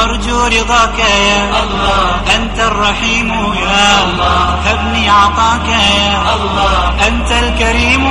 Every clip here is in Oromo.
أرجو رضاك يا الله، أنت الرحيم يا الله، هبني عطاك يا الله، أنت الكريم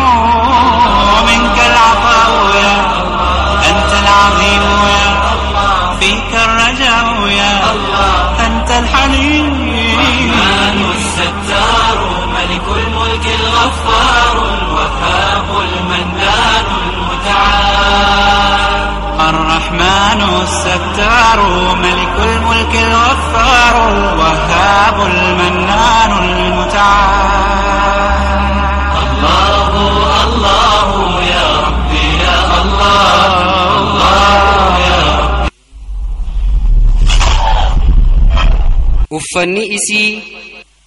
ومنك العطاء يا الله، أنت العظيم يا الله، فيك الرجاء يا الله، أنت الحليم الرحمن الستار ملك الملك الغفار الوهاب المنان المتعال. الرحمن الستار ملك الملك الغفار الوهاب المنان المتعال. الله الله يا ربي يا الله، الله يا ربي.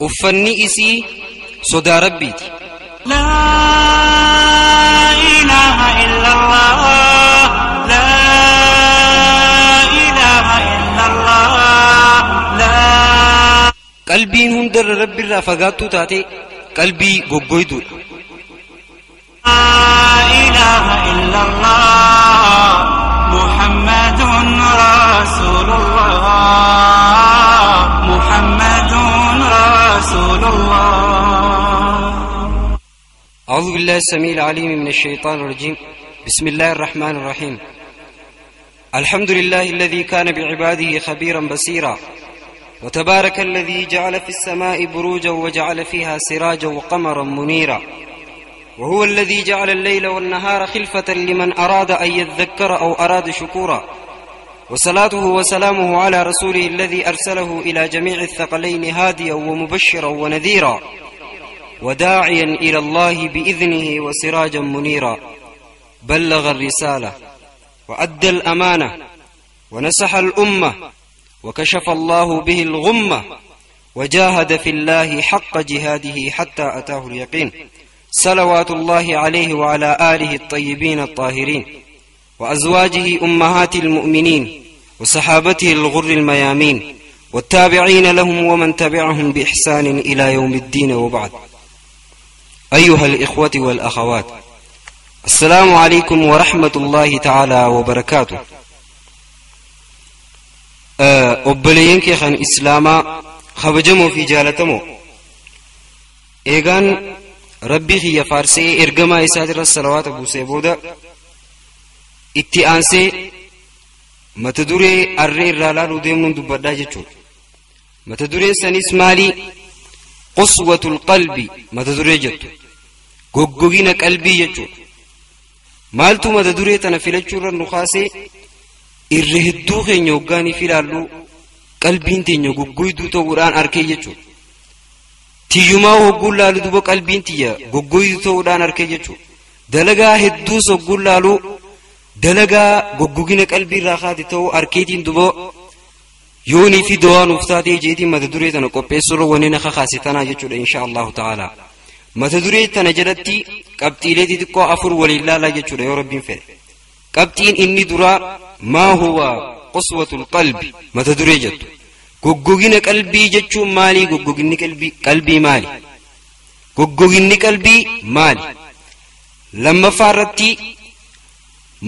uffanni isii sodaa rabbiiti. لا إله إلا الله، لا إله إلا الله، لا. qalbiin hundarra rabbi irraa fagaattuu taate qalbii goggoyduudha. لا إله إلا الله محمد رسول الله، محمد رسول الله. أعوذ بالله السميع العليم من الشيطان الرجيم. بسم الله الرحمن الرحيم. الحمد لله الذي كان بعباده خبيرا بصيرا، وتبارك الذي جعل في السماء بروجا وجعل فيها سراجا وقمرا منيرا، وهو الذي جعل الليل والنهار خلفة لمن أراد أن يذكر أو أراد شكورا، وصلاته وسلامه على رسوله الذي أرسله إلى جميع الثقلين هاديا ومبشرا ونذيرا، وداعيا إلى الله بإذنه وسراجا منيرا. بلغ الرسالة وأدى الأمانة ونصح الأمة، وكشف الله به الغمة، وجاهد في الله حق جهاده حتى أتاه اليقين. صلوات الله عليه وعلى آله الطيبين الطاهرين، وأزواجه أمهات المؤمنين، وصحابته الغر الميامين، والتابعين لهم ومن تبعهم بإحسان إلى يوم الدين. وبعد. أيها الإخوة والأخوات، السلام عليكم ورحمة الله تعالى وبركاته. أبليين كيخان إسلاما خبجمو في جالتمو إيغان ربي خي فارسي إرقما إساتر الصلوات أبو سيبودا اتئانسي متدوري الرئي الرالال وديمن دبادا جتشو. متدوري سنس مالي قصوة القلب متدوري جتو غوغوغين قلبي جتشو. مالتو متدوري تنفلتشو النخاسي irrehedduu keenya hoggaanii filaallu qalbiin teenya goggoyduu ta'uudhaan arkee jechuudha. Tiyyumaa hogguun laalu duba qalbiin tiyya goggoyduu ta'uudhaan arkee jechuudha. Dalagaa hedduus hogguun laalu dalagaa goggogina qalbii irraa kaate ta'uu arkeetiin duba yoonii fi dawaan uftaatee jeetiin mata duree tana qopheessurra wanni na kakaase tanaa jechuudha insha Allahu ta'ala. Mata duree tana jalatti qabxiilee xixiqqoo afur waliin laalaa jechuudha yoo rabbiin fedhe. qabxiin inni duraa maa huwa quswatul qalbi mata duree jettu. goggogina qalbii jechuun maali? goggoginni qalbii maali? goggoginni qalbii maali? lammaffaa irratti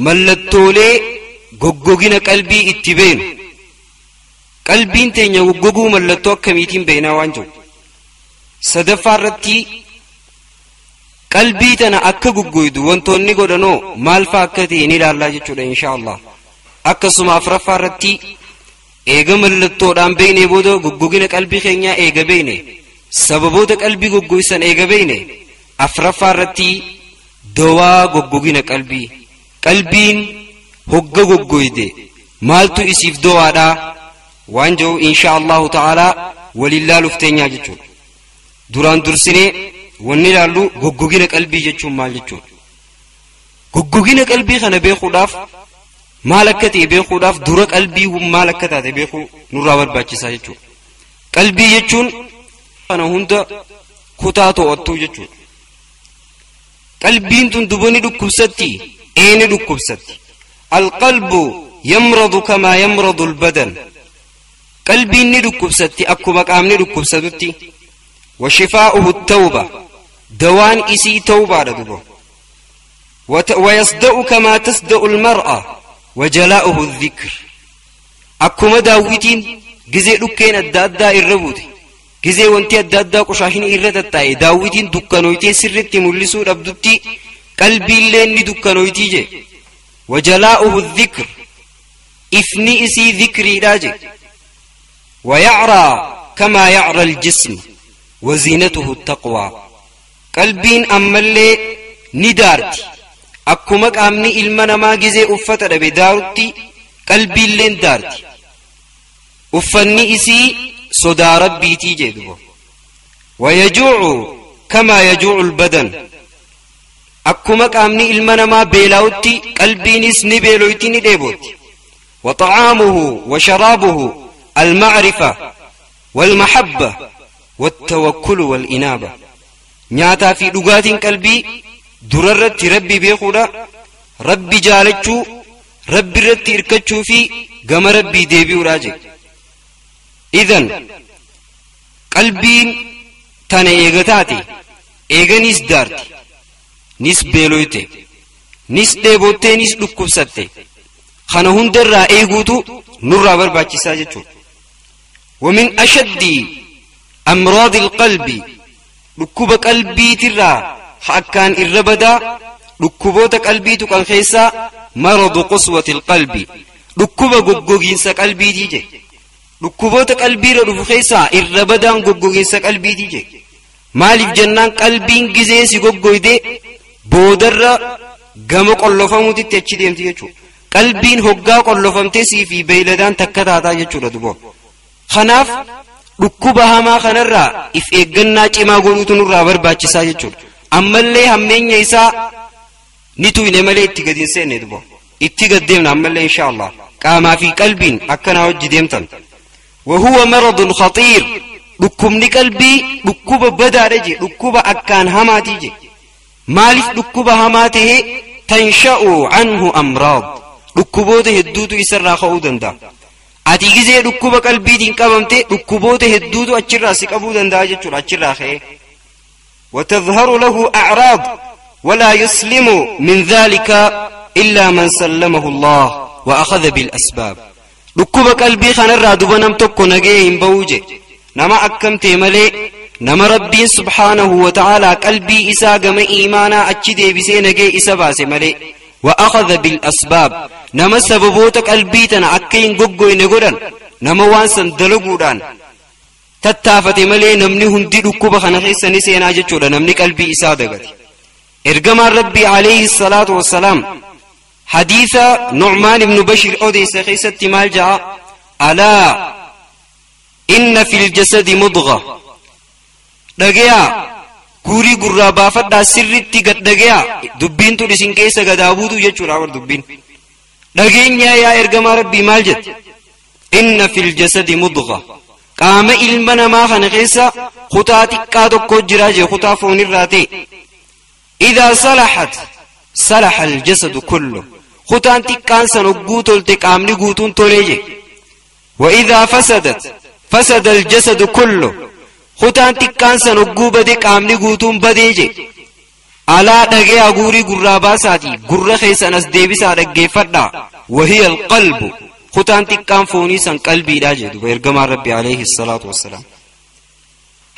mallattoolee goggogina qalbii itti beenu. qalbiin teenya goggoguu mallattoo akkamiitiin beeknaa waan jiru. sadaffaa irratti qalbii tana akka goggoydu wantoonni godhanoo maal faa akka ta'e ni ilaallaa jechuudha insha Allah. akkasuma afuraffaa irratti eega mallattoodhaan beeknee booda goggogina qalbii keenyaa eega beekne sababoota qalbii goggoysan eega beekne afuraffaa irratti dawaa goggogina qalbii. qalbiin hogga goggoyde maaltu isiif dawaadhaa waan jiru insha Allahu ta'ala waliin laaluuf teenyaa jechuudha. duraan dursinee wanni ilaallu goggogina qalbii jechuun maal jechuudha. goggogina qalbii kana beekuudhaaf maal akka ta'e beekuudhaaf dura qalbii maal akka taate beekuu nurraa barbaachisaa jechuudha. qalbii jechuun kana hunda kutaa to'attuu jechuudha. qalbiin tun duba ni dhukkubsatti ni dhukkubsatti. alqalbu yamradu kamaa yamradu albadan. qalbiin ni dhukkubsatti akkuma qaamni dhukkubsatutti. washifaa'uhu at-tawba دوان إسي توبة دبو ويصدأ كما تصدأ المرأة وجلاؤه الذكر. akkuma daawwitiin gizee dhukkeen adda addaa irra buute gizee wanti adda addaa qoshaashni irra tattaa'e daawwitiin dukkanoytee sirritti mul'isuu dhabdutti qalbiillee ni dukkanoytii je wajalaa'uhu dhikr ifni isii dhikriidhaa je waya'raa kamaa ya'ra aljism waziinatuhu taqwaa qalbiin ammallee ni daarti akkuma qaamni ilma namaa gizee uffata dhabe daarutti qalbiilleen daarti uffanni isii sodaa rabbiitii jedhu wayajuu'u kamaa yajuu'u albadan akkuma qaamni ilma namaa beelaa'utti qalbiinis ni beeloyti ni dheebotti waxa'aamuhu washaraabuhu almacrifa walmahabba wattawakkulu walinaaba nyaataa fi dhugaatiin qalbii durarratti rabbi beekuudha rabbi jaalachuu rabbi irratti irkachuu fi gama rabbii deebi'uudha jedhe idan qalbiin tana eegataate eeganis daarti nis beeloyte nis dheebottee nis dhukkubsatte kana hundarraa eeguutu nurraa barbaachisaa jechuudha ومن أشد أمراض القلب ركوب قلبي ترى حكان الربدا ركوبوت قلبي تكن خيسا مرض قسوة القلب ركوب غوغين قلبي تيجي ركوبوت قلبي رف خيسا الربدا غوغين قلبي تيجي مالف جنان قلبي غزيسي غوغويدي بودر غم قلفموتي تچديم تيجو قلبين هوغا قلفمتي سي في بيلدان تكتاتا يچو دبو خناف ركوبا هما خنرا if eeggannaa cimaa godhuutu nurraa barbaachisaa jechuudha ammallee hammeenya isaa nitu ine malee itti gad hin seenne dubo itti gad deemna ammallee inshallah qaamaa fi qalbiin akkana hojji deemtan wahuwa maradun khatiir dhukkubni qalbii dhukkuba badaadha je dhukkuba akkaan hamaatii je maaliif dhukkuba hamaa tahe tansha'u anhu amraad dhukkuboota hedduutu isarraa ka'uu danda'a ati gizee dhukkuba qalbiitiin qabamte dhukkuboota hedduutu achirraa si qabuu danda'a jechuudha achirraa ka'ee وتظهر له أعراض ولا يسلم من ذلك إلا من سلمه الله وأخذ بالأسباب ركوب قلبي خنرا دبنم تكو نجيهم بوجه نما أكمت ملي نما ربي سبحانه وتعالى قلبي إسا قم إيمانا أجده بسي نجي إسا باس ملي وأخذ بالأسباب نما سببوت قلبيتنا أكين قبقوي نقودان نما وانسان دلقودان تتافت ملي نمني هندي ركوب خنخيس نسينا جتشودا نمني قلبي إسا دقت ارقم ربي عليه الصلاة والسلام حديث نعمان بن بشير أوديس خيسة مال جاء ألا إن في الجسد مضغة دقيا كوري قرابا فدا سرتي قد دقيا دبين تو لسين كيسا قد أبودو يجور عور دبين دقين يا ارقم ربي مال جت إن في الجسد مضغة قام إلمنا ما خنخيسا خطاتي قادو كجراجي خطا فون الراتي إذا صلحت صلح الجسد كله خطان تكان سنقوتل تكامني قوتون توليجي وإذا فسدت فسد الجسد كله خطان تكان سنقوبة تكامني قوتون بديجي على دقي أغوري قرابا ساتي قر خيسا نسديبسا دقي فردا وهي القلب خطان تكان فوني سن قلبي راجد ويرقم ربي عليه الصلاة والسلام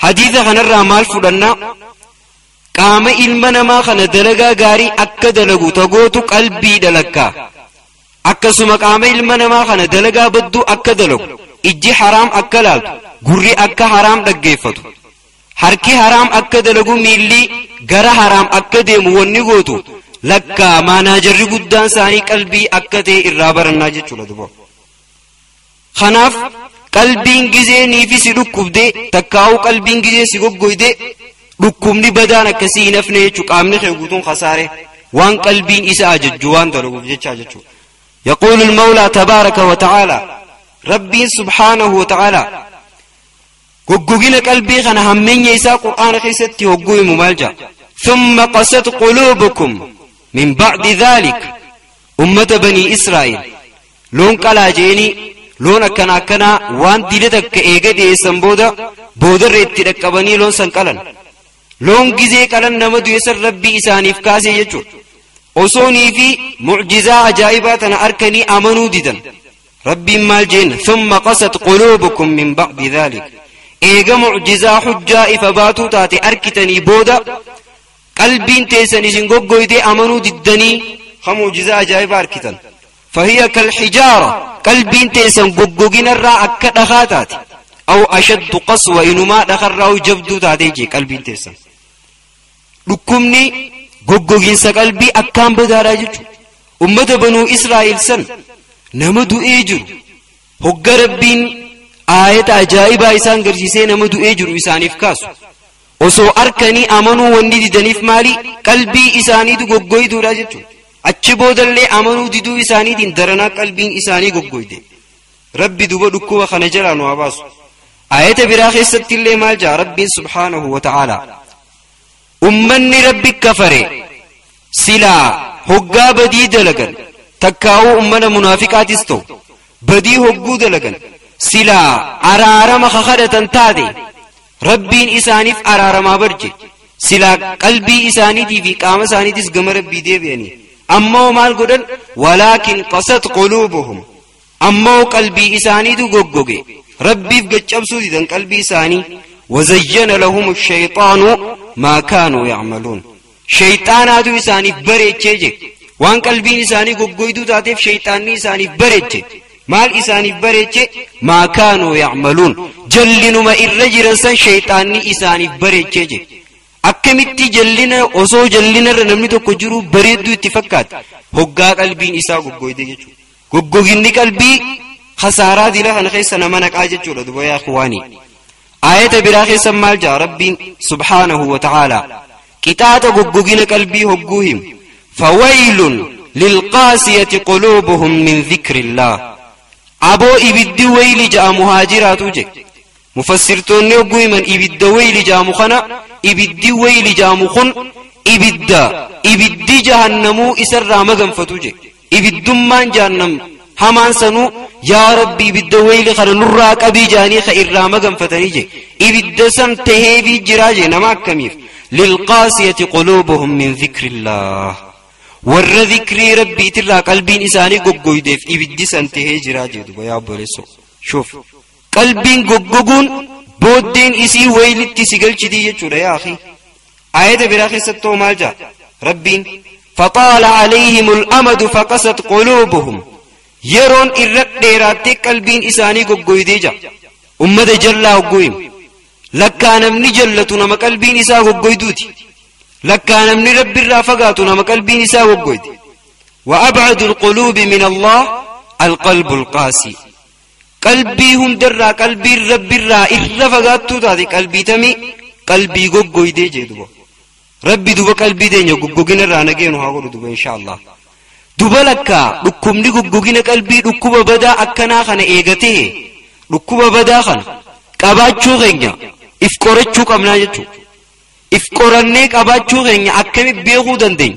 حديث خنر مال فلنا قام إلمنا ما خنا دلقا غاري أكا دلقو تغوتو قلبي دلقا أكا سما قام إلمنا ما خنا دلقا بدو أكا دلقو إجي حرام أكا لالتو قري أكا حرام دقيفتو حركي حرام أكا دلقو ميلي غرا حرام أكا ديمو ونغوتو لكا ما ناجر قدان ساني قلبي أكا دي إرابر الناجد شو لدبو خناف قلبين جزي نيفي سيدوكوب دي تكاو قلبين جزي سيقوب دي ركومني بدانا كسي نفني چقامني خيغوتون خساره وان قلبين إسا ججوان دلقو بجيچا ججو يقول المولى تبارك وتعالى ربي سبحانه وتعالى قوغين قلبي خنا همين يسا قرآن خيستي وقوي ممالجا ثم قست قلوبكم من بعد ذلك أمة بني إسرائيل لون قلا جيني لون أكنا كنا وان ديلتك إيغا دي سنبودا بودر ريتي ركباني لون سنقلن لون جزي كلن نمدو يسر ربي إسانيف كاسي يجور أصوني في معجزة عجائبات أنا أركني أمنو ديدن ربي مال جين ثم قست قلوبكم من بعد ذلك إيغا معجزة حجاء فباتو تاتي أركتني بودا قلبين تيسن إسن قويدي أمنوا ددني خموجزة أجائب أركتن فهي كالحجارة قلبين تيسن قوقين الرا أكد أخاتات أو أشد قسوة إنما دخل راو جبدو تاتيجي قلبين تيسن لكمني قوقين سقلبي أكام بدارا جيجو أمة بنو إسرائيل سن نمدو إيجر هق ربين آية أجائب إسان قرسيسي نمدو إيجر إسان إفكاسو وسو أركني أمنوا وندي دنيف مالي قلبي إساني دو قوي دو راجتو أتشبود اللي أمنوا دو إساني دين درنا قلبين إساني قوي دي ربي دو بدكو وخنجران واباسو آية براخي ست اللي مالجا ربي سبحانه وتعالى أمني ربي كفري سلا هقا بدي دلقن تكاو أمنا منافقات استو بدي هقو دلقن سلا أرارم خخدة تادي ربين إسانيف أرارما برجي سلا قلبي إسانيتي في قام إسانيتيس قم ربي دي بياني أمو مال قدن ولكن قصد قلوبهم أمو قلبي إسانيتو قوقوغي ربي فقجب سودي قلبي إساني وزين لهم الشيطان ما كانوا يعملون شيطاناتو إسانيف بريتشي وان قلبين إساني قوقويدو تاتيف شيطاني إسانيف بريتشي مال إسانيف بريتشي ما كانوا يعملون جلنما الرجل سن شيطاني إسانيف بريتشي أكمتي جلنا وصو جلنا رنمني تو كجرو بريدو اتفاقات هقا قلبين إسا قوقويدي جيجو قوقويني قلبي خسارة دي لها نخيص نمانك آجيجو لدو يا أخواني آية براخي سمال جا ربين سبحانه وتعالى كتاتا قوقوين قلبي هقوهم فويل للقاسية قلوبهم من ذكر الله أبو إبدي ويل جاء مهاجرات وجه مفسرتون يقوي من إبدي ويل جاء مخنا إبدي ويل جاء مخن إبدي جهنمو إسر رامغم فتوجه إبدمان جهنم همان سنو يا ربي إبدي ويل خر نراك أبي جاني خير رامغم فتنيجه إبدي سن تهيبي جراجه نماك كميف للقاسية قلوبهم من ذكر الله ور ذكري ربي ترى قلبين إساني قوقويدف إبدي سنتهي جراجه يا بوليسو شوف قلبين قوقوقون بودين إسي ويلتي سيقل جدية جورا يا أخي آية براخي ستو مالجا ربين فطال عليهم الأمد فقست قلوبهم يرون إرق ديراتي قلبين إساني قوقويديجا أمد جلا قويم لكان من جلتو نما قلبين إسا قوقويدوتي لكان من رب الرافقاتو نما قلبين إسا قوقويد وأبعد القلوب من الله القلب القاسي قلبي هم درا قلبي رب الرا إرفقاتو تاتي قلبي تمي قلبي قوقويدي جيدو ربي دوبا قلبي دينيو قوقوغين الرانقين وهاقولو دوبا إن شاء الله دوبا لكا لكم قوقوغين قلبي لكوبا بدا أكنا خنا إيغته لكوبا بدا خنا قباتشو غينيا إفقورتشو قمنا جتشو إفقورنك قباتشو غينيا أكمي بيغو دندين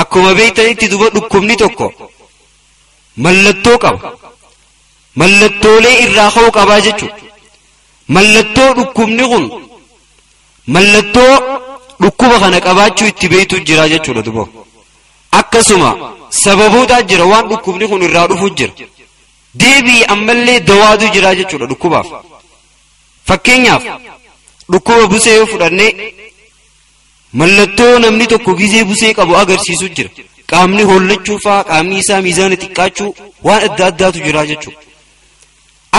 أكما بيتاني تدوبا لكم توكو ملتو قب ملتولي إراخو قبا جتشو ملتو لكم نغن ملتو لكوبا خنا قباتشو اتبيتو جرا جتشو لدوبا أكسما سببو تا جرا وان لكم نغن إرادو فجر ديبي أمالي دوادو جرا جتشو لدوكوبا fakkeenyaaf dhukkuba busee yoo fudhanne mallattoo namni tokko gizee busee qabu agarsiisu jira qaamni hollachuu faa qaamni isaa miizaana xiqqaachuu waan adda addaatu jira jechuudha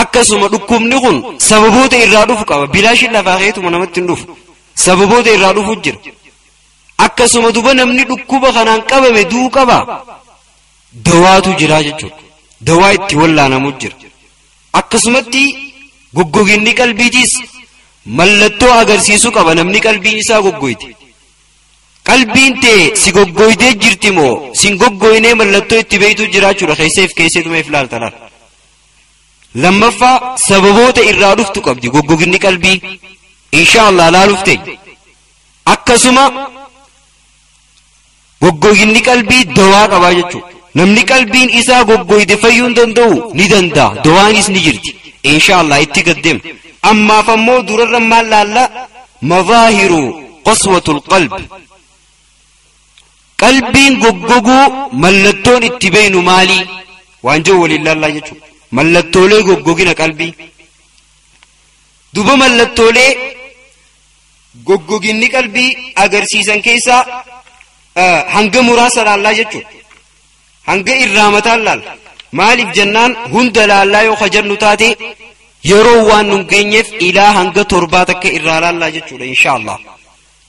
akkasuma dhukkubni kun sababoota irraa dhufu qaba bilaashin lafaa keetuma namatti hin dhufu sababoota irraa dhufu jira akkasuma duba namni dhukkuba kanaan qabame duu qaba dawaatu jira jechuudha dawaa itti wallaanamu jira akkasumatti goggoginni qalbiitiis mallattoo agarsiisu qaba namni qalbiin isaa goggoyte qalbiin tee si goggoytee jirti moo sin goggoynee mallattoo itti beeytu jiraachuudha keesseef keesseetumeef laaltalaan lammaffaa sababoota irraa dhuftu qabdi goggoginni qalbii inshaallah laalufte akkasuma goggoginni qalbii dawaa qabaa jechuudha namni qalbiin isaa goggoyte fayyuu hin danda'u ni danda'a dawaanis ni jirti إنشاءالله اتقدم أما فمو درر ما لا مظاهر قسوة القلب قلبين قبقو ملتون اتبين مالي وانجو ولله الله يجو ملتولي غوغوغينا قلبي دوبا ملتولي غوغوغيني قلبي اگر سيسن كيسا هنگ مراسل الله يجو هنگ الرامة الله مالف جنان هند الله يو خجر نتاتي yeroo waan nun geenyeef ilaa hanga torbaatak irraalallaa jechuudha inshaallah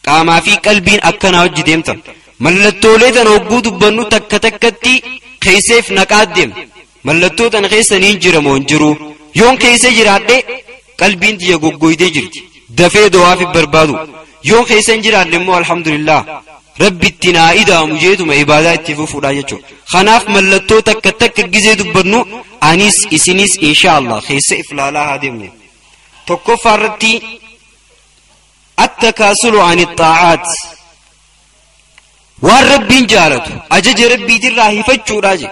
qaamaa fi qalbiin akkana hojii deemtan mallattoolee tan hogguu dubbannu takka takkatti keeyseef naqaat deem mallattoo tan keessa niin jira moo hin jiru yoon keessa jiraadhe qalbiin tiyya goggoydee jirti dafee du'aaf barbaadu yoon keessa hin jiraadhe immoo alhamdulillah rabbi itti naa idaamu jeetuma ibaadaa itti fufuudha jechuudha kanaaf mallattoo takka takka gizee dubbannu anis isinis inshaallah keessa iflaalaa haa deemne tokkoffaa irratti attakaasulu ani xaa'aat waan rabbiin jaalatu ajaja rabbiitirraa hifachuudha je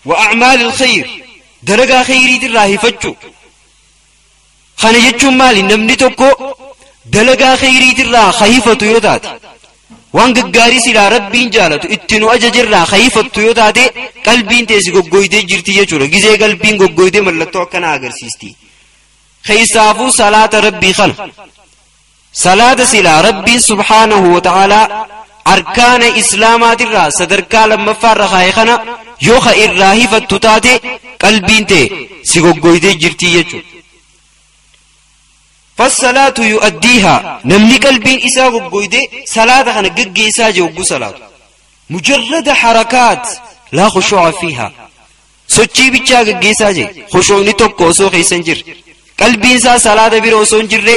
wa acmaali alkhayr dalagaa khayriitirraa hifachuu kana jechuun maali namni tokko dalagaa khayriitirraa hifatu yoo taate waan gaggaarii silaa rabbiin jaalatu ittinu ajajirraa khayifattu yoo taate qalbiin teesi goggoydee jirti jechuudha gizee qalbiin goggoydee mallattoo akkana agarsiisti keessaafuu salaata rabbii kana salaata silaa rabbiin subhaanahu wa ta'aalaa arkaana islaamaatirraa sadarkaa lammaffaarra kaaye kana yoo ka irraa hifattu taate qalbiin tee si goggoydee jirti jechuudha فالصلاة يؤديها نمني قلبين إسا وقويدة صلاة خانا قد إسا جوقو صلاة مجرد حركات لا خشوع فيها سوچي بيچا قد إسا جي خشوع نتوك وصو خيسان جر قلبين إسا صلاة بيرو وصون جر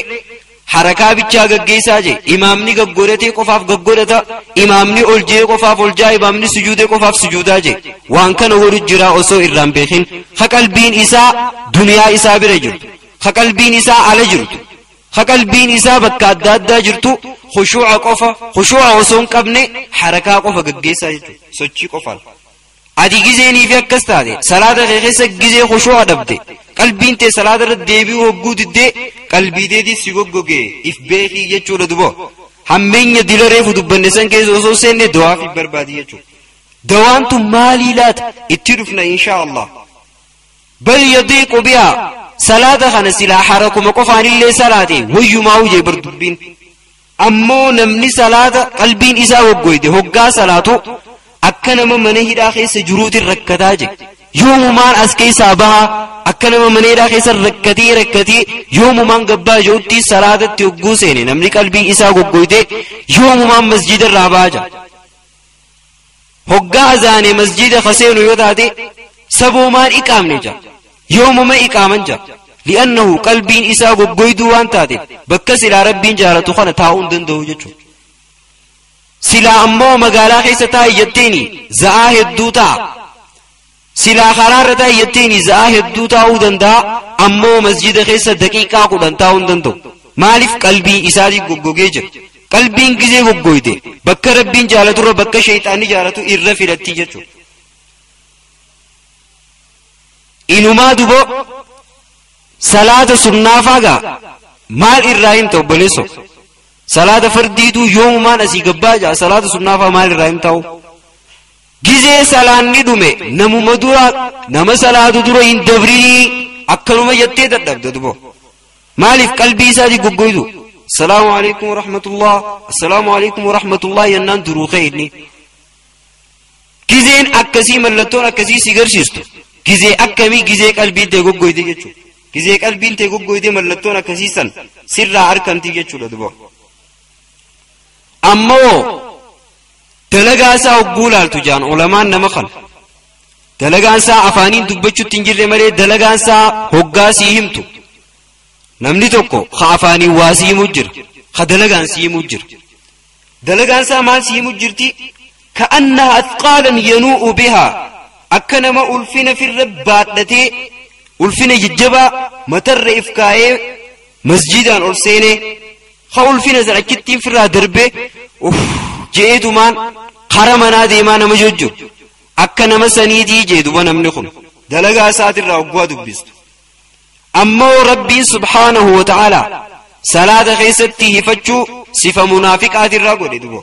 حركة بيچا قد إسا جي إمامني قد قرتي قفاف قد قرتا إمامني أولجي قفاف أولجا إمامني سجودي قفاف سجودا جي وان كان هو رجرا وصو إرام بيخين خقلبين إسا دنيا إسا برجل خقلبين إسا على جرد خقلبين إسا بكا دادا جرتو خشوع قفا خشوع وصون قبني حركة قفا قدقيسا جرتو سوچي قفا عدي جزيني في أكستا دي صلاة غيخيسا جزي خشوع دبدي قلبين تي صلاة رد ديبي وقود دي قلبي دي سيقوقو جي إفبيخي يجو لدبو همين يدل ريفو دبنسان كيس وصو سين دعا في بربادي يجو دوانتو مالي لات اترفنا إن شاء الله بل يضيق بها صلاة خانا سلا حركم قفان اللي صلاة ويما وجه بردبين أمو نمني صلاة قلبين إسا وقويده هقا صلاة أكنما منه داخل سجروت الركتاج يوم مان أسكي سابها أكنما منه داخل ركتي يوم مان قبا جوتي صلاة تيوقو سيني نمني قلبين إسا وقويده يوم مان مسجد الراباجة هقا أزاني مسجد خسين يوتاتي سبو مان إقام نجا يوم ما إقاما جا لأنه قلبين إسا قويدو وانتاتي بكا سلا ربين جارتو خانا تاون دندو جتو سلا أمو مقالا خيسة تاي يتيني زاهد دوتا سلا خرار تاي يتيني زاهد دوتا ودندا أمو مسجد خيسة دقيقة قدن تاون دندو مالف قلبي إسا دي قوغيجا قلبين كزي قويدي بكا ربين جارتو رو بكا شيطاني جارتو إرفلتي جتو إنما دبو صلاة سنافاقا مال إرائم تو بلسو صلاة فرديدو يوم ما نسي قباجا صلاة سنافا مال إرائم تو جزي صلاة ندومي نمو مدورا نما صلاة دورا إن دبريني أكلو ما يتي تدب دبو مالف قلبي سادي قبويدو السلام عليكم ورحمة الله السلام عليكم ورحمة الله ينان درو خيرني جزين أكسي ملتون أكسي سيغر شستو gizee akkamii gizee qalbiin tee goggoyde jechuudha gizee qalbiin tee goggoyde mallattoon akkasiisan sirraa argamti jechuudha dubo ammoo dalagaa isaa hogguu laaltu jaan ulamaan nama kan dalagaan isaa afaaniin dubbachuutti hin jirre malee dalagaan isaa hoggaa sii himtu namni tokko ka afaaniin waa sii himuu jira ka dalagaan sii himuu jira dalagaan isaa maal sii himuu jirti ka'annaha athqaalan yanuu'u bihaa أكنما ألفنا في الرباطة ألفنا ججبا متر إفكاية مسجدا ألسيني خا ألفنا زعكتين في الرادربة جئتو مان قرمنا ديمانا مجوجو أكنما سنيدي جيدو ونمنخن دلقا ساتر رأقوا دبست أما ربي سبحانه وتعالى صلاة خيستي فتشو صفة منافقات الرقل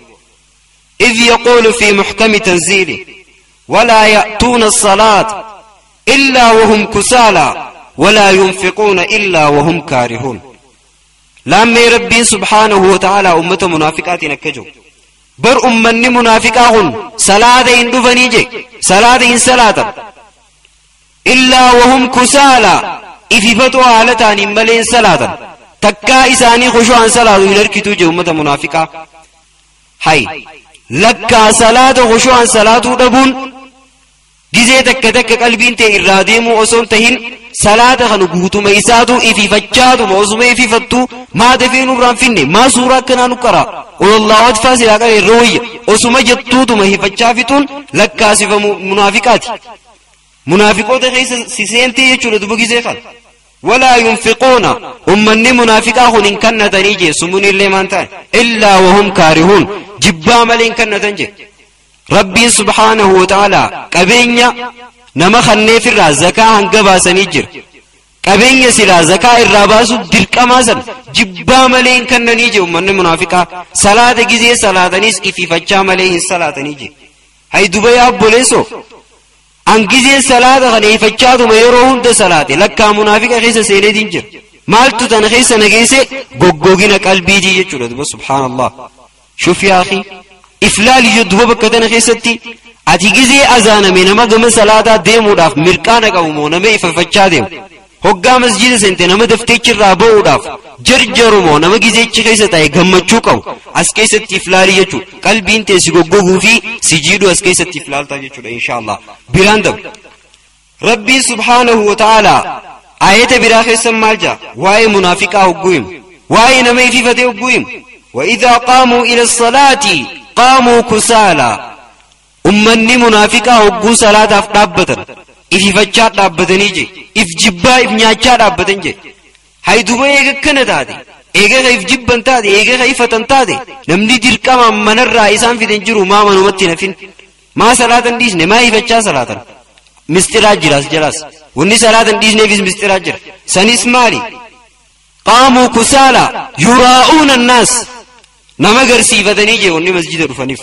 إذ يقول في محكم تنزيله ولا يأتون الصلاة إلا وهم كسالى ولا ينفقون إلا وهم كارهون. لما ربي سبحانه وتعالى أمة منافقات نكجو بر أمني منافقاهن صلاة إن دفنيجي صلاة إن صلاة إلا وهم كسالى إففتوا حالتان ملين صلاة تكا إساني خشوعا صلاة يلركتو جو أمة منافقا هاي لكا صلاة خشوعا صلاة دبون جزي تك قلبين تي إراديمو أصول تهين صلاة خنقوتو ميساتو إفي فجاتو موزمي إفي فتو ما دفينو بران فيني ما سورة كنا نكرا والله أدفاسي لكا الروية أصمى جتوتو مهي فجافتون لكا صفة منافقات منافقوت غيس سيسينتي يجول دبو جزي خال ولا ينفقون أمني منافقاهن إن كان تنيجي سمون اللي مانتان إلا وهم كارهون جبا ملين كان تنجي ربي سبحانه وتعالى قبينيا نما خنف الرا زكاة هنقبا سنيجر قبينيا سلا زكاة الراباسو دلك ماسن جبا ملين كان نيجي أمني منافقا صلاة جزي صلاة نيس إفي فجا ملين صلاة نيجي هاي دبيا بوليسو انگیزی صلاة غنی فچادو میروہن دا صلاة لکا منافق خیس سینے دینجر مالتو تنخیس نگیسے گوگوگین قلبی دیجے چولہ دبا سبحان اللہ. شوف یا اخی افلالی جو دبا بکتا نخیستی اتی گیزی ازانمی نما گم صلاة دیمو داف مرکانکا ومو نما افچا دیم ہوگا مسجد سنتے نما دفتیچر رابو داف جرجرو مو نما گیزی چی خیستا ہے گمچو کاو اس کیست افلالی جچو قلبین تیسی گوگو فی سجیدو اس کیست افلالتا جچو انشاءاللہ براندم. ربي سبحانه وتعالى آية براخي سمال جا واي منافقا هقويم واي نمي في فتي هقويم وإذا قاموا إلى الصلاة قاموا كسالا أمني منافقا هقو صلاة أفتابتا إفي فجات أبتني جي إف جبا إف نياجات أبتن جي هاي دوبا إيغا كنا تادي إيغا غيف جبا تادي إيغا غيفة تادي نمني ديركا من الرئيسان في دنجرو ما منومتنا فين ما صلاة ديسني ما يفجا صلاة مستراج جراس جراس وني صلاة ديسني فيس مستراج جر سنس مالي قاموا كسالا يراؤون الناس نما غرسي فتني جي وني مسجد رفنيف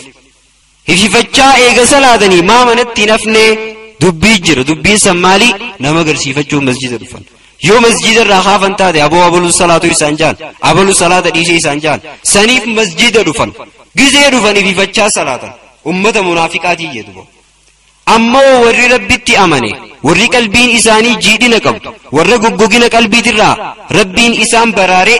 في فجا ايغا صلاة ما منت نفني دبي جر دبي سمالي نما غرسي فجو مسجد رفن يو مسجد الرخافن تادي أبو الصلاة يسانجان أبو الصلاة ديسي يسانجان سنيف مسجد رفن جزي رفني في فجا صلاة أمة منافقاتي يدبو أما ورّي ربّي أماني ورّي قلبين إساني جيدي نقب ورّي قبقين قلبي ترى ربين إسان براري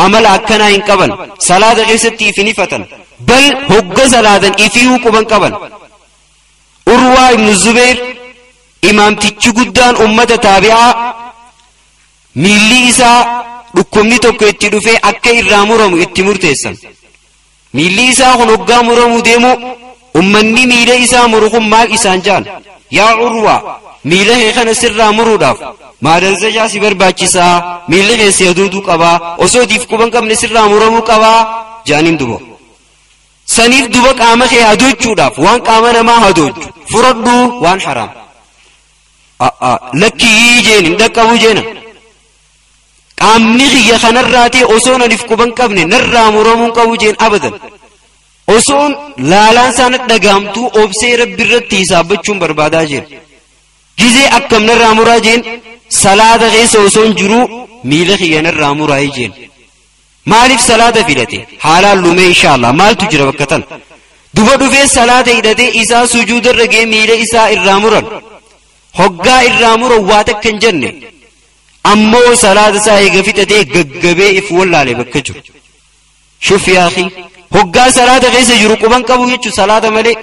عمل أكنا إن قبل صلاة غيستي فيني فتن بل هق صلاة إفيو قبن قبل أروى ابن الزبير إمام تيجو قدان أمة تابعة ميلي إسا ركمني توقع اتدفع أكا إرامورم اتمور تيسن ميلي إسا خنقا مرمو ديمو أمني ميلا إسا مرخم مال إسان جان يا عروة ميلا خيخان سر مروداف ما دنزجا سبر باچسا ميلا خيخ سيدودو قبا أسو ديفكو بنكم نسر مرمو قبا جانين دوبو سنيف دوبا قاما خي هدوج چوداف وان قاما نما هدوج فردو وان حرام لكي جين دقاو جين قامني خي خنراتي أسونا ديفكو بنكم نرى مرمو قبو جين أبدا osoon laalaan saanat dhagaamtuu obsee rabbi irratti hisaabachuun barbaadaa jeen gizee akkamnarraa muraa jeen salaata keessa osoon jiruu miila kiyyanarraa muraayii jeen maaliif salaata filate haalaan lumee inshaallah maaltu jira bakka tan duba dhufee salaata hidhatee isaa sujuudarra gee miila isaa irraa muran hoggaa irraa muran waa takka hin jenne ammoo salaata isaa eega fixatee gaggabee if wallaale bakka jiru shuf yaa akhi hoggaa salaata keessa jiru quban qabu jechu salaata malee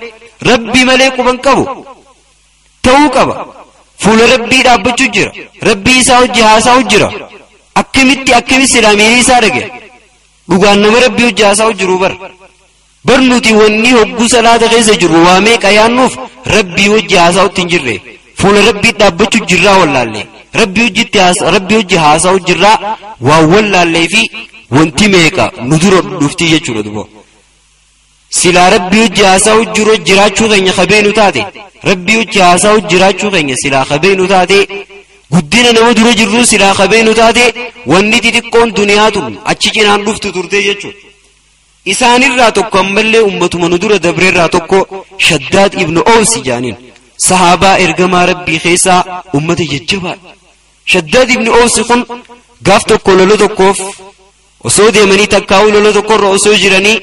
rabbi malee quban qabu ta'uu qaba fuula rabbii dhaabbachuu jira rabbii isaa hojii haasaa jira akkamitti silaamiinii isaa dhage dhugaan nama rabbii hojii haasaa jiru bar nuti wanni hogguu salaata keessa jiru waa meeqa yaannuuf rabbii hojii haasaa hin jirre fuula rabbii dhaabbachuu jirraa wallaalle rabbii hojii haasaa jirraa waa wallaallee fi wanti meeqa nu dura dhuftii jechuudha dubo sila rabbi hojii haasaa jiru jiraachuu keenya qabeenu taate rabbi hojii haasaa jiraachuu keenya sila qabeenu taate guddina nama dura jirru sila qabeenu taate wanni xixiqqoon duniyaatu achi cinaan dhuftu turte jechuudha isaanirraa tokko ammallee ummatuma nu dura dabreerraa tokko Shaddaad ibnu Awsi jaaniin صحابة إرجما ربي خيسا أمة ججبا شداد ابن أوس خن قافتو كولولو دكوف وسودي مني تكاولولو دكور وسو جراني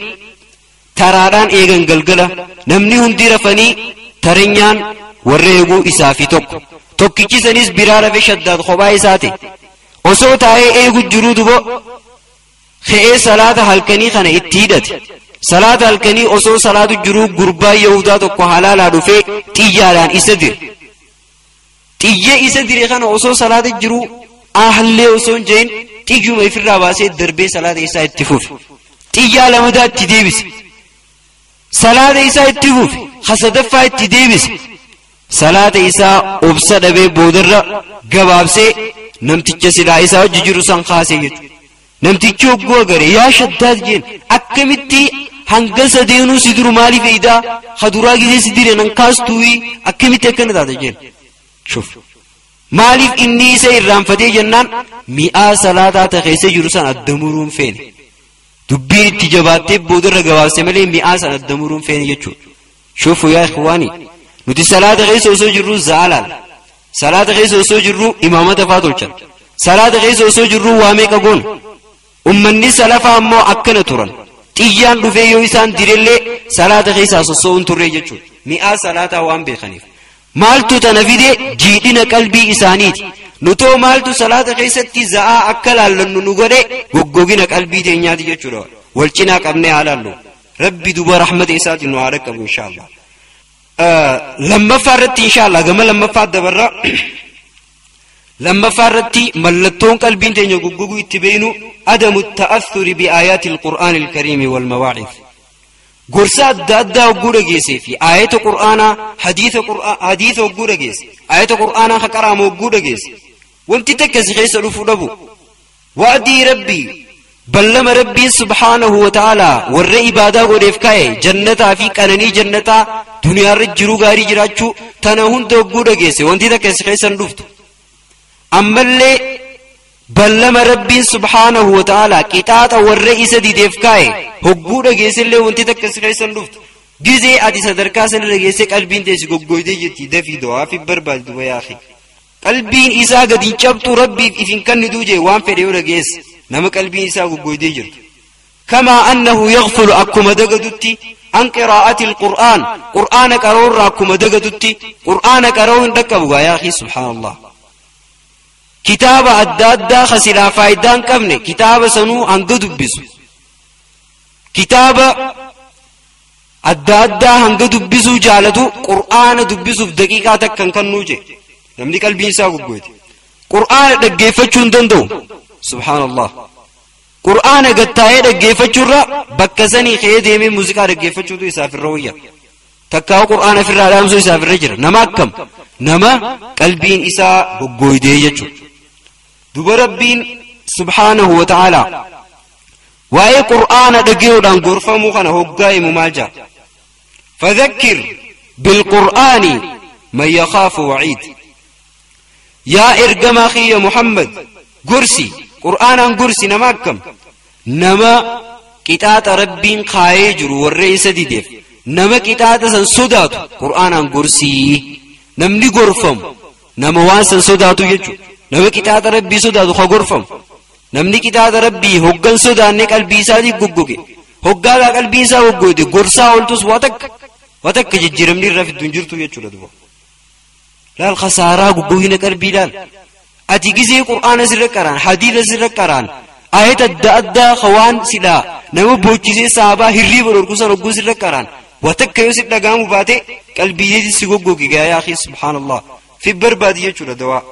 تراران إيغن قلقلا نمني هندي رفني ترنيان ورّيغو إسافي توكي سنيس برارة في شداد خباي ساتي وسو تاي إيغو جرود بو خيه صلاة هلكني خانة اتيدت صلاة هلكني وسو صلاة جرود قربا يهودا توكو حلالا دفي تيجالان إسدر تيجي إسدر خانة وسو صلاة جرود أهلي وسو جين تيجو ما يفر راباسي دربي صلاة إسا اتفوف تيجالا مدى تديبس صلاة إسا اتفوف خصدفا اتديبس صلاة إسا أبسا دبي بودر قبابسي نمتج سلا إسا ججر سنخاسي نمتج وقوة غري يا شداد جين أكمتي هنگس دينو سيدرو مالي فيدا خدوراغي دي سيدر ننقاستوي أكمتي كندا جين شوف مالف إني سيران فتي جنان مئة صلاة تخيسي جرسان الدمرون فين دبين اتجاباتي بودر قبابسي ملي مئة صلاة الدمرون فين يجو شوفوا يا إخواني نتي صلاة غيس وسو جرو زعلال صلاة غيس وسو جرو إمامة فاتوچن صلاة غيس وسو جرو وامي كغون أمني سلفا أمو أكنا تورن تيجان دفه يويسان ديرلي صلاة غيس وسو انتوري جچو مئة صلاة وام بخنيف مالتو تنفيدي جيدين قلبي إسانيت نتو مالتو صلاة غيستي زعا أكلا لننغري وقوغين قلبي دينياتي جچو والچنا قبني على اللو ربي دوبا رحمة إساتي نوارك إن شاء الله لما فارت إن شاء الله كما لما فات دبرة لما فارتي ملتون قلبين تنجو قوقو اتبينو عدم التأثر بآيات القرآن الكريم والمواعظ قرصات دادا وقورة جيسي في آية القرآن حديث وقورة جيسي آية القرآن خكرام وقورة جيسي وانت تكس غيس رفو وعدي ربي بلما ربي سبحانه وتعالى ور عبادة ورفكاي جنتا في كانني جنتا دنيا رجرو غاري جراچو تنهون دوغودا گيسه وانتي تا كيسخي سندوفت اما اللي بلما ربي سبحانه وتعالى كتاتا ور عيسى دي دفكاي هوغودا گيسه اللي وانتي تا كيسخي سندوفت جزي ادي صدركا سن لگيسه قلبين تيس گوگويدي يتي دفي دوا في بربال دو يا اخي قلبين عيسى غدي چبتو ربي افين كن دوجي وان فديو لگيس نما قلبي إساء قويدي جرت كما أنه يغفل أكما دقدتي عن قراءة القرآن قرآن قرور أكما دقدتي قرآن قرور دقبوا يا أخي سبحان الله كتاب أدادا خسلا فايدان كبني كتاب سنو عن دبسو كتاب أدادا عن دبسو جالتو قرآن دبسو بدقيقة تكن كنوجي نمني قلبي إساء قويدي قرآن دقيفتشون دندو سبحان الله قرآن قطعي دقيفتشورا بكساني خيدي من موسيقى دقيفتشو دو يسافر روية تكاو قرآن في الرادامسو يسافر رجر نما كم نما قلبين إساء بقويدي يجو دوب ربين سبحانه وتعالى وأي قرآن دقيو دان غرفة مخانا هقاي ممالجا فذكر بالقرآن من يخاف وعيد يا إرقم أخي محمد قرسي قرآن قرسي نماكم نما كتاب ربين خايجر والرئيس ديدف نما كتاب سن صدات قرآن قرسي نمني غرفم نما واسن صدات يجو نما كتاب ربي صدات خا غرفم نمني كتاب ربي هوغن صدات ني قلبي سادي غغغي هوغا قلبي سا وغودي غرسا ولتس وتك ججرمني رف دنجرتو يجو لدو لا الخسارة غغوين قلبي دال أتي جزء قرآن سرقران حديث سرقران آية الدأدة خوان سلا نمو بوچيزي صحابة هرّي ورقصة رقو سرقران وتك يوسف لقام باتي قلبي يجي سيقوقو يا أخي سبحان الله في بربادية چولا دواء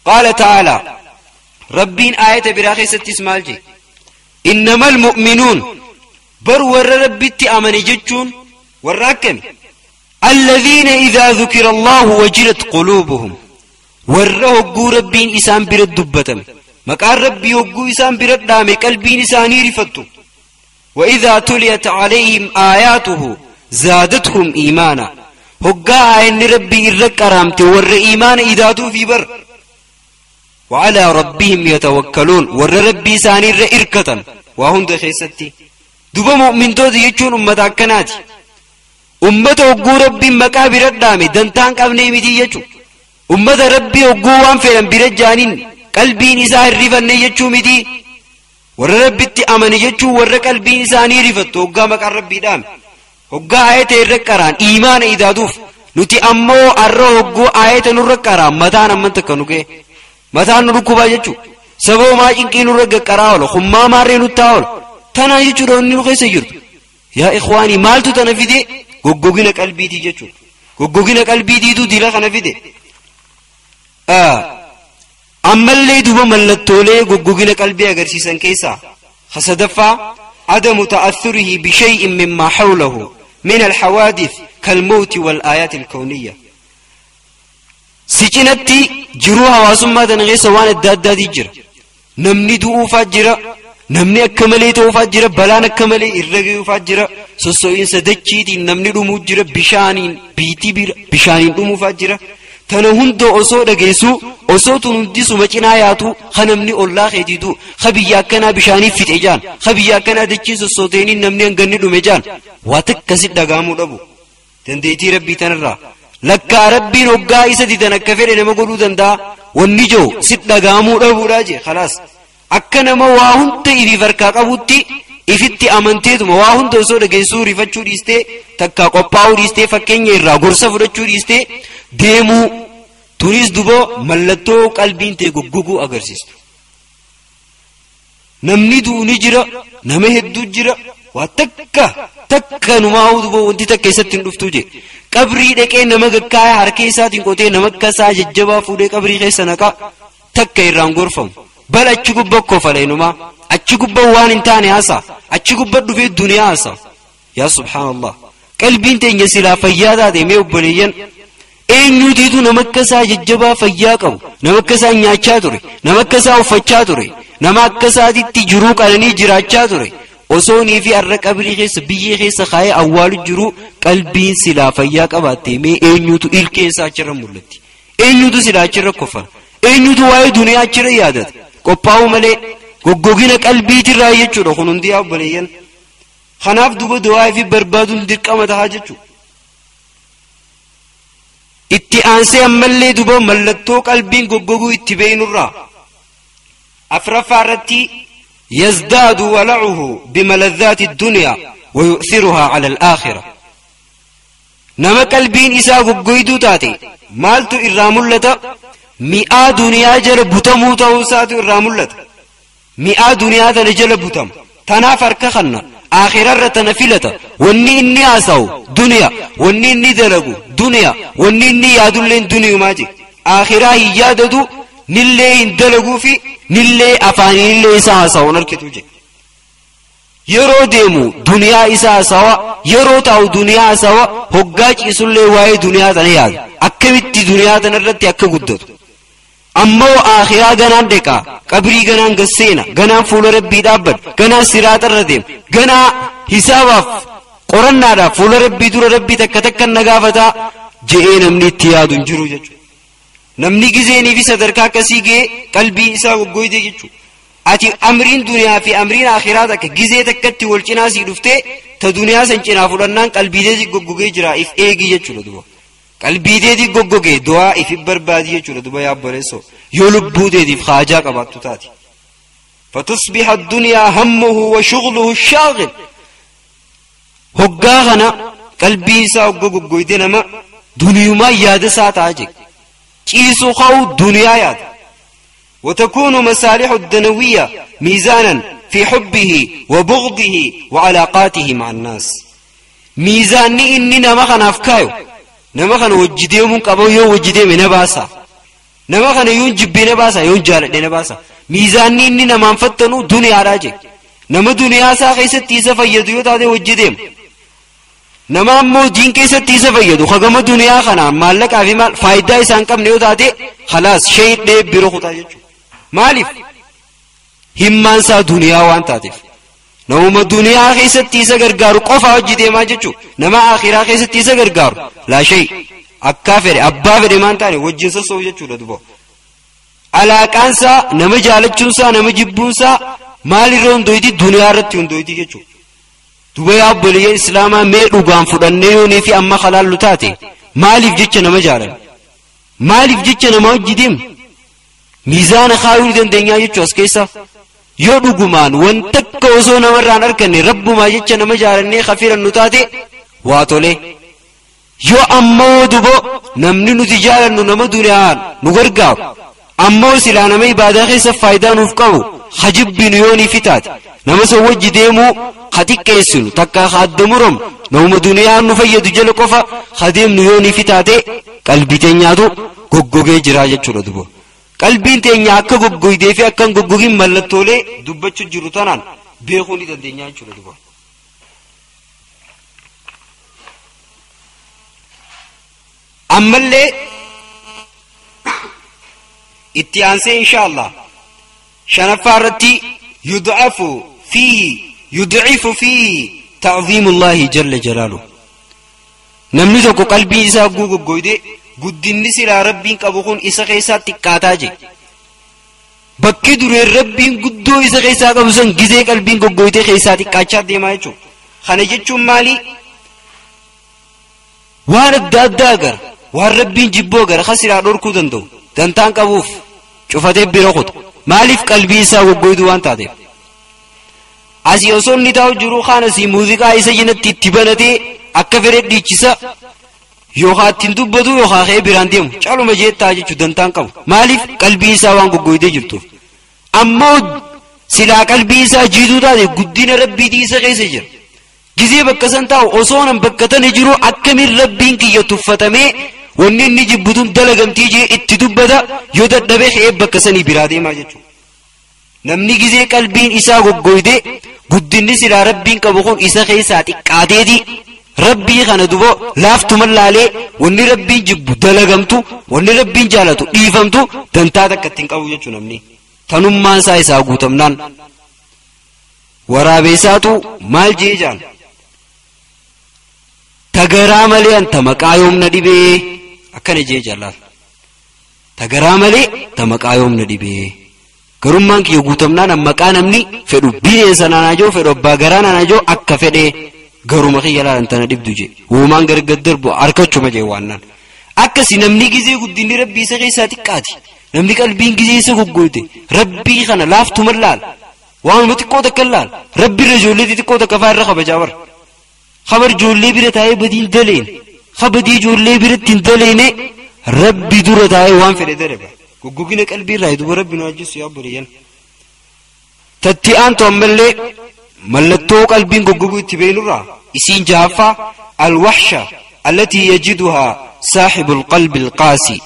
قال تعالى ربين آية براخي ستسمال جي إنما المؤمنون بر ور ربي أمني جتشون وراكم الذين إذا ذكر الله وجلت قلوبهم ورّا هقو ربين إسان برد دبتم مكان ربي هقو إسان برد دامي قلبين إساني رفتو وإذا تليت عليهم آياته زادتهم إيمانا هقا آيان ربي إرق رامت ور إيمان إذاتو في بر وعلى ربهم يتوكلون ور ربي إساني رئركة وهم دخيستي دوبا مؤمن توزي يجون أمتا كناتي ummata hogguu rabbiin maqaa bira dhaame dantaan qabnee miti jechu ummata rabbii hogguu waan fedhan bira jaaniin qalbiin isaa hirrifanne jechuu miti warra rabbitti amane jechuu warra qalbiin isaanii rifattu hoggaa maqaa rabbii dhaame hoggaa ayata irra qaraan iimaana idaaduuf nuti ammoo arra hogguu ayata nurra qaraan mataan amman takka nu ga'e mataan nu dhukkubaa jechuu saboo maa cinqii nurra gaqqaraa oola hummaa maarree nuttaa oola tanaa jechuudha inni nu keessa jirtu yaa ikhwaanii maaltu tana fide goggogina qalbiitii jechuudha goggogina qalbiitiitu dila kana fide ammallee duba mallattoolee goggogina qalbii agarsiisan keessaa hasadaffaa عدم تأثره بشيء مما حوله من الحوادث كالموت والآيات الكونية سجنتي جروها واسمها تنغي سوان الدادة جرى نمني دؤو فاجرة نمني أكملي تو فاجرة بلان أكملي إرغي فاجرة سوسوين سدجيتي نمني دمو جرى بشانين بيتي بشانين دمو فاجرة tana hundo osoo dhageessu osoo tun hundi sumacina yaatu khanamni ollaa keetiitu khabiyya akkanaa bishaanii fixe jaan khabiyya akkanaa dachii sossooteeni namni hanganni dhume jaan waa takkasit dhagaamuu dhabu dandeetii rabbii tanarraa lakkaa rabbiin hoggaa isa didan akka fedhe nama godhuu danda'a wanni joo sit dhagaamuu dhabuudha je khalaas akka nama waa hunda ifi farkaa qabutti ifitti amanteetuma waa hunda osoo dhageessuu rifachuu dhiistee takkaa qophaa'uu dhiistee fakkeenya irraa gorsa fudhachuu dhiistee deemuu tunis duboo mallattoo qalbiin ta'e goggoguu agarsiistu namni du'u ni jira nama hedduu jira waa takka numaa'uu duboo wanti takka keessatti hin dhuftuu je qabrii dhaqee nama gakkaaya harkee isaatiin qotee nama akkasaa jajjabaa fuudhee qabrii keessa naqaa takka irraan gorfamu bal achi gubba kofalee numaa achi gubba waan hin taane haasaa achi gubba dhufee duniyaa haasaa yaa subhaanallah qalbiin teenya silaa fayyaa taate mee obboleeyyan eenyutiitu nama akkasaa jajjabaa fayyaa qabu nama akkasaa nyaachaa ture nama akkasaa uffachaa ture nama akkasaatitti jiruu qananii jiraachaa ture osoonii fi arra qabrii keessa biyyee keessa kaayee awwaalu jiruu qalbiin silaa fayyaa qabaatte mee eenyutu ilkeensa achirra mul'atti eenyutu silaa achirra kofala eenyutu waa'ee duniyaa achirra yaadata qophaa'uu malee goggogina qalbiitirraa jechuudha kun hundi yaa obboleeyyan kanaaf duba du'aa fi barbaaduun dirqama tahaa jechuudha itti aansee ammallee duba mallattoo qalbiin goggoguu itti beeynurraa afraffaa irratti yazdaadu walacuhu bimaladhaati addunyaa wayu'thiruhaa cala alaakhira nama qalbiin isaa goggoyduu taate maaltu irraa mul'ata mi'aa duniyaa jala butamuu ta'uu isaatu irraa mul'ata mi'aa duniyaa tana jala butama tanaaf harka kanna akhirarra tana filata wanni inni haasa'u duniyaa wanni inni dalagu duniyaa wanni inni yaadulleen duniyumaa je akhiraa hin yaadatu nillee hin dalaguu fi nillee afaanillee isaa haasa'u harkitu je yeroo deemu duniyaa isaa haasawa yeroo taa'u duniyaa haasawa hoggaa ciisullee waa'ee duniyaa tana yaada akkamitti duniyaa tana irratti akka guddatu ammoo akhiraa ganaan deeqaa qabrii ganaan gasseena ganaan fuula rabbii dhaabbatu ganaan siraaxarra deema ganaa hisaabaaf qorannaadhaaf fuula rabbii dura rabbii takka takka nagaafataa je'ee namni itti yaadu hin jiru jechuudha namni gizeenii fi sadarkaa akkasii ga'ee qalbii isaa goggoyde jechuudha ati amriin duniyaa fi amriin akhiraa takka gizee takkatti wal cinaa sii dhuftee ta duniyaa san cinaa fudhannaan qalbiideetii goggogee jira if eegi jechuudha duba qalbiideetii goggogee du'aa if barbaadi jechuudha duba yaabboleessoo yoo lubbuuteetiif haajaa qabaattu taati فتصبح الدنيا همه وشغله الشاغل hoggaa kana qalbii isaa hogga goggoyde nama duniyumaa yaada isaa ta'a je ciisuu ka'u duniyaa yaada وتكون مصالح الدنوية ميزانا في حبه وبغضه وعلاقاته مع الناس ميزاني إني نما خان أفكايو نما خان وجديه من قبو يو وجديه من نباسا نما خان يون جبي نباسا يون جالد نباسا ميزاني إني نما انفتنو دنيا راجي نما دنيا سا خيسة تيسا فيدو يو تاده وجديه نما امو دين كيسة تيسا فيدو خغم دنيا خانا مالك آفي مال فايدة إسان كم نيو تاده خلاص شيء دي بيرو خطا يجو maaliif himmaan isaa duniyaa waan taateef namuma duniyaa keessatti isa gargaaru qofa hojii deemaa jechuu nama akhiraa keessatti isa gargaaru laa shay akkaa fedhe abbaa fedhe maan taane wajjin sossoo'u jechuudha dubo alaaqaansaa nama jaalachuunsaa nama jibbuunsaa maalirra hundoyti duniyaa irratti hundoyti jechuu duba yaa obboleeyyan islaamaa mee dhugaan fudhannee yoonii fi amma halaallu taate maaliif jecha nama jaalan maaliif jecha nama wajji deemu miizaana kaayuu dandeenyaa jechuu as keessa yoo dhugumaan wanta akka osoo namarraan arganne rabbumaa jecha nama jaalannee kafiran nu taate waa tole yoo ammoo dubo namni nuti jaalannu nama duniyaan nu gargaaru ammoo silaa nama ibaadaa keessa faayidaa nuuf qabu hajibbinu yoonii fi taate nama san wajji deemuu haxiqqeessinu takka haaddamuram nama duniyaan nu fayyadu jala qofa hadeemnu yoonii fi taate qalbii teenyaatu goggogee jiraa jechuudha dubo qalbiin teenya akka goggoydee fi akka goggogin mallattoolee dubbachuu jiru tanaan beekuu ni dandeenya jechuudha dubo ammallee itti aansee inshallah shanaffaa irratti yud'ifu fihi ta'ziimullahi jalla jalaaluhu namni tokko qalbii isaa goggoyde guddinni silaa rabbiin qabu kun isa keessaa xiqqaataa je bakki duree rabbiin guddoo isa keessaa qabu san gizee qalbiin goggoyde keessaa xiqqaachaa deemaa jechuudha kana jechuun maali waan adda addaa gara waan rabbiin jibboo gara khasiraa dhorkuu danda'u dantaan qabuuf cufatee bira kutu maaliif qalbii isaa goggoydu waan taateef asii osoo inni taa'u jiru kaanasii muuziqaa isa jinatti itti banatee akka fedhe dhiichisa yookaan ittiin dubbatu yookaan ka'ee biraan deemu caaluma jeettaa jechuu dantaan qabu maaliif qalbii isaa waan goggoydee jirtuuf ammoo silaa qalbii isaa jiituu taate guddina rabbiitii isa keessa jira gizee bakka san taa'u osoo nan bakka tana jiru akkamiin rabbiin kiyya tuffatamee wanni inni jibbutun dalagamtii jee itti dubbata yoo dadhabee ka'ee bakka sanii biraa deemaa jechuudha namni gizee qalbiin isaa goggoyde guddinni silaa rabbiin qabu kun isa keessaa xiqqaateeti rabbii kana dubo laaftuma laalee wanni rabbiin jibbu dalagamtu wanni rabbiin jaalatu dhiifamtu dantaa takka ittiin qabu jechuu namni tanummaan isaa guutamnaan waraabeessaatu maal jee jaan tagaraa malee anta maqaa yoomna dhibee akkana jee jaalaal tagaraa malee ta maqaa yoomna dhibee garummaan kiyya guutamnaan maqaa namni fedhu bineensa naanajoo fedhu abbaa garaa naanajoo akka fedhee garuma kiyya laalan tana dhibdu je uumaan gargar darbu harkachuma je waannaan akkasi namni gizee guddinni rabbii isa keessaa xiqqaati namni qalbiin gizee isa goggoyte rabbii kana laaftuma laal waanuma xiqqoo takka laal rabbiirra ijoollee xixiqqoo takka faa irra kabajaa bara khabar ijoollee bira taa'ee badiin daleen khabadii ijoollee biratti hin daleene rabbi dura taa'ee waan fedhe daraba goggogina qalbiirraa duba rabbi nu ajjisu yaa boriyan tatti aantu ammallee mallattoo qalbiin goggoguu itti beeknurraa isiin jaaffaa alwahsha allatii yajiduhaa saaxibu alqalbi alqaasi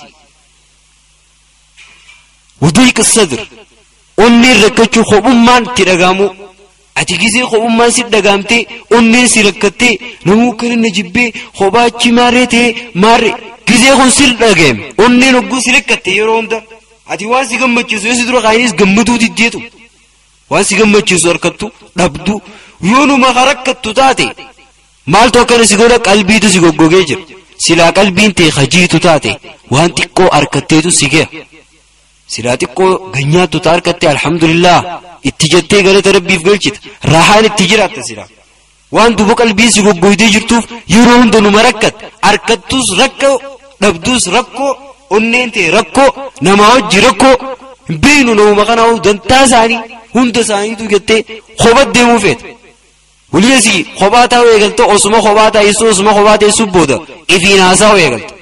وضيق الصدر onneen rakkachuu kophummaan itti dhagaamu ati gizee kophummaan si dhagaamte onneen si rakkatte namuu kan inni jibbee kophachi maarree ta'e maarree gizee kun si dhagaame onneen hogguu si rakkatte yeroo hunda ati waan si gammachiisu yoo si dura kaayinis gammaduu diddeetu waan si gammachiisu harkattu dhabdu yoonuma harakkattu taate maaltu akkana si godha qalbiitu si goggogee jira silaa qalbiin ta'e hajiitu taate waan xiqqoo harkatteetu si ga'a silaa xiqqoo ganyaattu ta'a harkatte alhamdulillah itti jettee galata rabbiif galchita raahaan itti jiraatta silaa waan duba qalbiin si goggoydee jirtuuf yeroo hundanuma rakkatte harkattus rakkoo dhabdus rakkoo onneen ta'e rakkoo namaa wajji rakkoo hin beeknu namuma kanaa dantaa isaanii hunda isaaniitu jettee kophaa deemuu feeta waliin kophaa taa'uu eegalta osuma kophaa taa'isuu osuma kophaa teessuu booda ifiin haasaa eegalta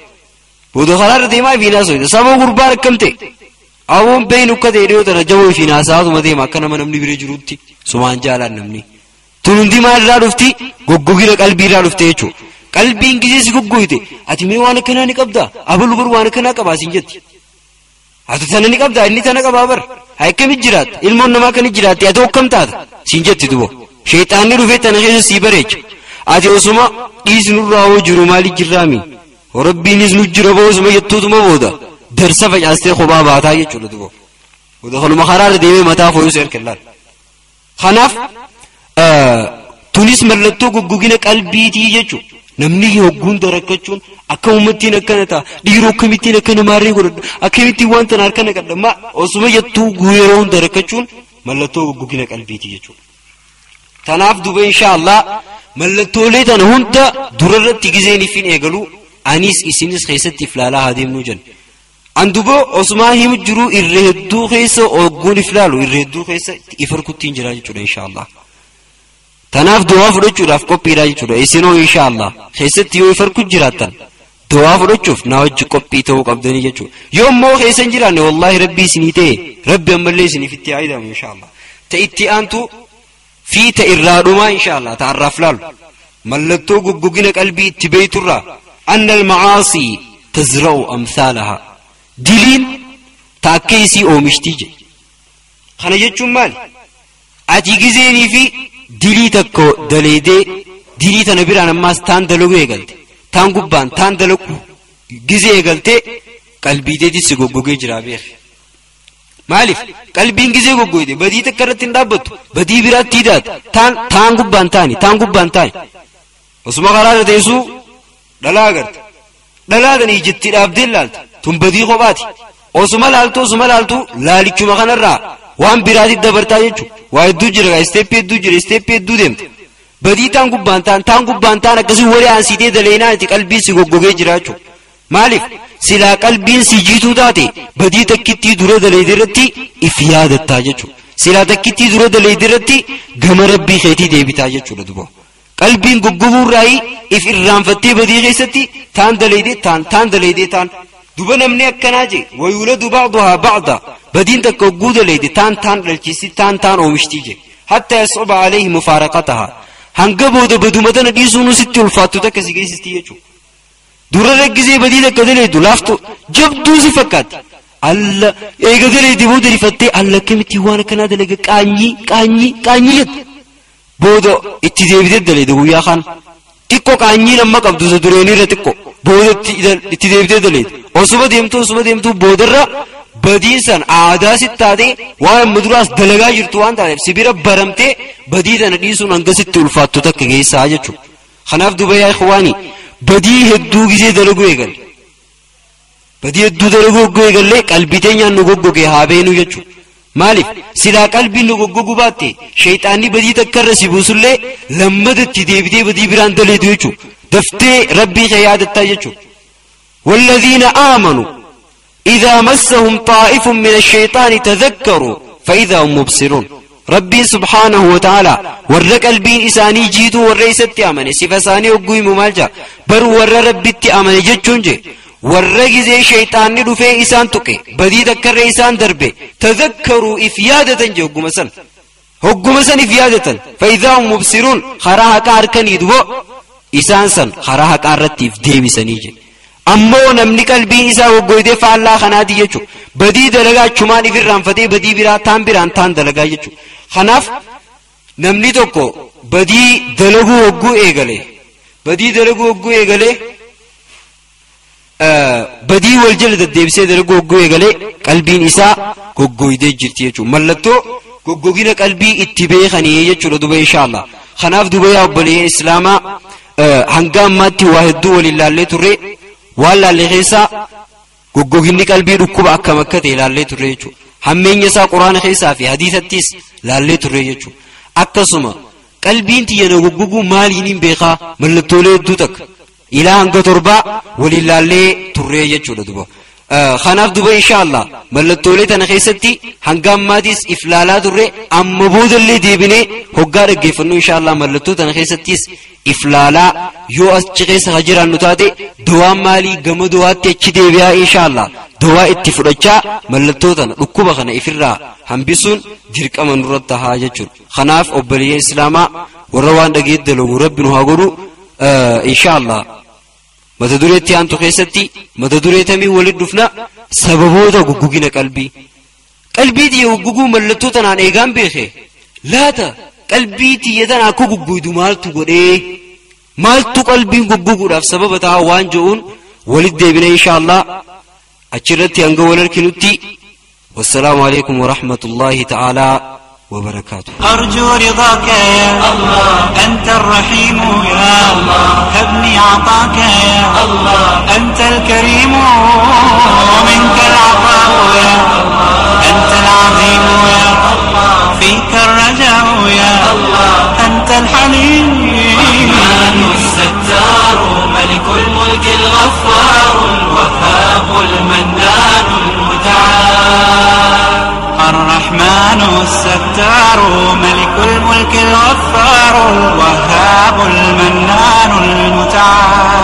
booda karaarra deemaa ifiin haasa'u sababa gurbaan akkam ta'e awwoon beeynu akka ta'e dhiyoo tana jaboo ifiin haasaatuma deema akka nama namni bira jirutti sumaan jaalaan namni tun hundi maalirraa dhufti goggogina qalbiirraa dhufte jechuudha qalbiin gizee si goggoyte ati mee waan akkanaa ni qabdaa abalu bar waan akkanaa qabaa siin jetti ati tana ni qabdaa inni tana qabaa bar akkamitti jiraatta ilmoon namaa kan jiraatti ati akkam taata siin jetti dubo sheexaanni dhufee tana keessa sii bareecha ati osuma dhiisnurraa hoo jiru maaliif jirraami rabbiinis nu jira boo osuma jettuutuma booda darsa facaastee kophaa baataa jechuudha dubo booda kanuma karaarra deemee mataa fooyyuu seer kellaan kanaaf tunis mallattoo goggogina qalbiitii jechuudha namni hogguun darakkachuun akka ummattiin akkana ta'a dhiiroo akkamittiin akkana maarree godhadha akkamittiin waan tana harkana qadhammaa osuma jettuu yeroo hunda rakkachuun mallattoo goggogina qalbiitii jechuudha tanaaf duba inshallah mallattoolee tan hunda durarratti gizeeniifin eegalu anis isinis keessatti iflaalaa hadeemnu jan an duba osmaa himu jiru irra hedduu keessa ogguun iflaalu irra hedduu keessa ifarkuttiin jira jechuudha inshallah tanaaf du'aa fudhachuudhaaf qophiidha jechuudha isinoo inshallah keessatti yoo ifarku jiraatan du'aa fudhachuuf na wajji qophii ta'uu qabdanii jechuudha yoo immoo keessa hin jiraanne wallahi rabbii isinii ta'e rabbi ammallee isiniif itti aayidamu inshallah ta'itti aantu fi ta'irraadhumaa inshallah ta'arraaf laalu mallattoo goggogina qalbii itti beeyturra anna al-ma'aasi tazra'u amsaalaha diliin taakkeesii oomishtii je kana jechuun maali ati gizeenii fi dilii takko daleedee dilii tana biraan ammaas taan dalagu eegalte taan gubbaan taan dalagu gizee eegalte qalbiiteetis si goggogee jira beek maaliif qalbiin gizee goggoyde badii takka irratti hin dhaabbattu badii biraatti hidaat taan gubbaan taani osuma karaa teessuu dhalaa agarte dhalaa tan ijjitti dhaabdee laalta tun badii kophaati osuma laaltu laalichuma kanarraa waan biraatti dabartaa jechuudha waa hedduu jira isteeppii hedduu deemta badii taan gubbaan taan akkasii walii aansiitee daleenaati qalbiin si goggogee jira jechuudha maaliif silaa qalbiin si jiituu taate badii takkittii dura daleedee irratti if yaadattaa jechuudha silaa takkittii dura daleedee irratti gama rabbii keetii deebitaa jechuudha duba qalbiin goggoguurraayi if irraanfattee badii keessatti taan daleedee taan duba namni akkanaa je wayuladu ba'duhaa ba'da badiin takka hogguu daleede taan dhalchiisi taan oomishtii je hatta yas'uba alayhi mufaaraqataha hanga booda baduma tana dhiisuun sitti ulfaattu takka si geessistii jechuudha dura raggizee badii takka daleedu laaftu jabduu si fakkaatti alla eega daleede booda rifattee alla akkamitti waan akkanaa dalaga qaanyii jette booda itti deebitee daleede guyyaa kaan xiqqoo qaanyii namma qabdu isa dureenirra xiqqoo booda itti deebitee daleede osuma deemtuu boodarra badiin san aadaa sittaate waan muduraas dalagaa jirtu waan taateef sibira baramtee badii tana dhiisuun hangasitti ulfaattu takka geessaa jechuudha kanaaf duba yaa ikhwaanii badii hedduu gisee dalaguu eegalle qalbii teenyaan nu goggogee haa beenu jechuudha maaliif silaa qalbiin nu goggoguu baatte shayxaanni badii takkarra si buusullee lammadatti deebitee badii biraan daleedu jechuudha daftee rabbii kee yaadattaa jechuudha والذين آمنوا إذا مسهم طائف من الشيطان تذكروا فإذا هم مبصرون ربي سبحانه وتعالى ورق البين إساني جيدو والرئيسة أمني سفساني وقوي ممالجا بر ور ربي أمني جتشنجي ورق زي شيطان ندفع إسان تقي بدي ذكر إسان دربي تذكروا إفيادة جو هقومسا إفيادة فإذا هم مبصرون خراها كاركن يدو إسان سن خراها كارتيف ديمي سنيجي ammoo namni qalbiin isaa woggoytee faallaa kanaati jechuudha badii dalagaa chumaan if irraanfatee badii biraan taan dalagaa jechuudha kanaaf namni tokko badii dalaguu hogguu eegale badii wal jala deddeebisee dalaguu hogguu eegale qalbiin isaa goggoytee jirti jechuudha mallattoo goggogina qalbii itti beekanii jechuudha duba inshallah kanaaf duba yaa obboleeyyan islaamaa hanga ammaatti waa hedduu waliin laallee turre waan laallee keessaa goggoginni qalbii dhukkuba akkam akka ta'e laallee turre jechuudha hammeenya isaa quraana keessaa fi hadiisattis laallee turre jechuudha akkasuma qalbiin tiyyana goggoguu maaliin hin beekaa mallattoolee hedduu takka ilaa hanga torbaa waliin laallee turre jechuudha duba kanaaf duba inshallah mallattoolee tana keessatti hanga ammaatis if laalaa turre amma boodallee deebinee hoggaa dhaggeeffannu inshallah mallattoo tana keessattis if laalaa yoo achi keessa ha jiraannu taate dawaan maalii gama dawaatti achi deebi'aa inshallah dawaa itti fudhachaa mallattoo tana dhukkuba kana ifirraa hambisuun dirqama nurratti haa jechuudha kanaaf obboleeyyan islaamaa warra waan dhageet dalagu rabbi nu haa godhu inshallah mata dureetti aantu keessatti mata dureetamii walit dhufna sababoota goggogina qalbii tiyya goggoguu mallattoo tanaan eegaan beeke laata qalbii tiyya tana akka goggoydu maaltu qalbiin goggoguudhaaf sababa ta'a waan je'uun walit deebina inshallah achirratti hanga wal arkinutti wassalaamu alaykum wa rahmatullahi ta'ala وبركاته أرجو رضاك يا الله أنت الرحيم يا الله هبني عطاك يا الله أنت الكريم ومنك العطاء يا الله أنت العظيم يا الله فيك الرجاء يا الله الرحمن الستار ملك الملك الغفار الوهاب المنان المتعال